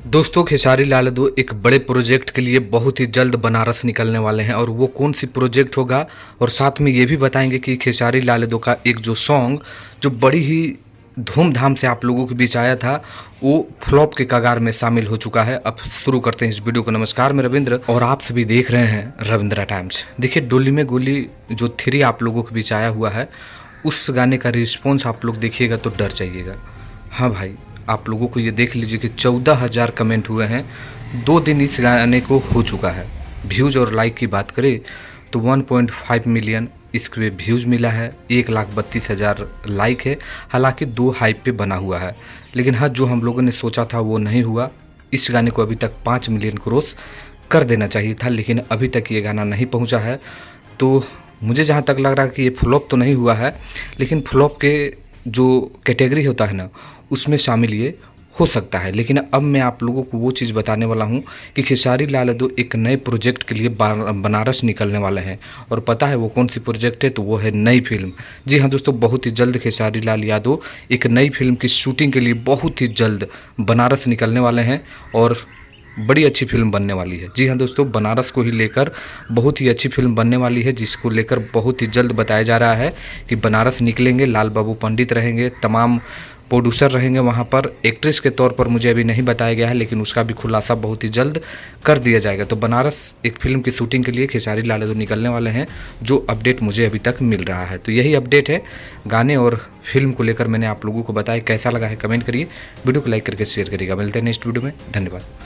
दोस्तों खेसारी लाल यादव एक बड़े प्रोजेक्ट के लिए बहुत ही जल्द बनारस निकलने वाले हैं और वो कौन सी प्रोजेक्ट होगा और साथ में ये भी बताएंगे कि खेसारी लाल यादव का एक जो सॉन्ग जो बड़ी ही धूमधाम से आप लोगों के बीच आया था वो फ्लॉप के कगार में शामिल हो चुका है। अब शुरू करते हैं इस वीडियो को। नमस्कार, मैं रविंद्र और आप सभी देख रहे हैं रविंद्रा टाइम्स। देखिए, डोली में गोली जो 3 आप लोगों के बीच आया हुआ है, उस गाने का रिस्पॉन्स आप लोग देखिएगा तो डर जाइएगा। हाँ भाई, आप लोगों को ये देख लीजिए कि 14,000 कमेंट हुए हैं। 2 दिन इस गाने को हो चुका है। व्यूज़ और लाइक की बात करें तो 1.5 मिलियन इसके व्यूज़ मिला है, 1,32,000 लाइक है। हालांकि 2 हाइप पे बना हुआ है, लेकिन हाँ, जो हम लोगों ने सोचा था वो नहीं हुआ। इस गाने को अभी तक 5 मिलियन क्रॉस कर देना चाहिए था, लेकिन अभी तक ये गाना नहीं पहुँचा है। तो मुझे जहाँ तक लग रहा है कि ये फ्लॉप तो नहीं हुआ है, लेकिन फ्लॉप के जो कैटेगरी होता है ना, उसमें शामिल ये हो सकता है। लेकिन अब मैं आप लोगों को वो चीज़ बताने वाला हूँ कि खेसारी लाल यादव एक नए प्रोजेक्ट के लिए बनारस निकलने वाले हैं। और पता है वो कौन सी प्रोजेक्ट है? तो वो है नई फिल्म। जी हाँ दोस्तों, बहुत ही जल्द खेसारी लाल यादव एक नई फिल्म की शूटिंग के लिए बहुत ही जल्द बनारस निकलने वाले हैं और बड़ी अच्छी फिल्म बनने वाली है। जी हाँ दोस्तों, बनारस को ही लेकर बहुत ही अच्छी फिल्म बनने वाली है, जिसको लेकर बहुत ही जल्द बताया जा रहा है कि बनारस निकलेंगे। लाल बाबू पंडित रहेंगे, तमाम प्रोड्यूसर रहेंगे वहाँ पर। एक्ट्रेस के तौर पर मुझे अभी नहीं बताया गया है, लेकिन उसका भी खुलासा बहुत ही जल्द कर दिया जाएगा। तो बनारस एक फिल्म की शूटिंग के लिए खेसारी लाल यादव निकलने वाले हैं, जो अपडेट मुझे अभी तक मिल रहा है। तो यही अपडेट है गाने और फिल्म को लेकर, मैंने आप लोगों को बताया। कैसा लगा है कमेंट करिए, वीडियो को लाइक करके शेयर करिएगा। मिलते हैं नेक्स्ट वीडियो में। धन्यवाद।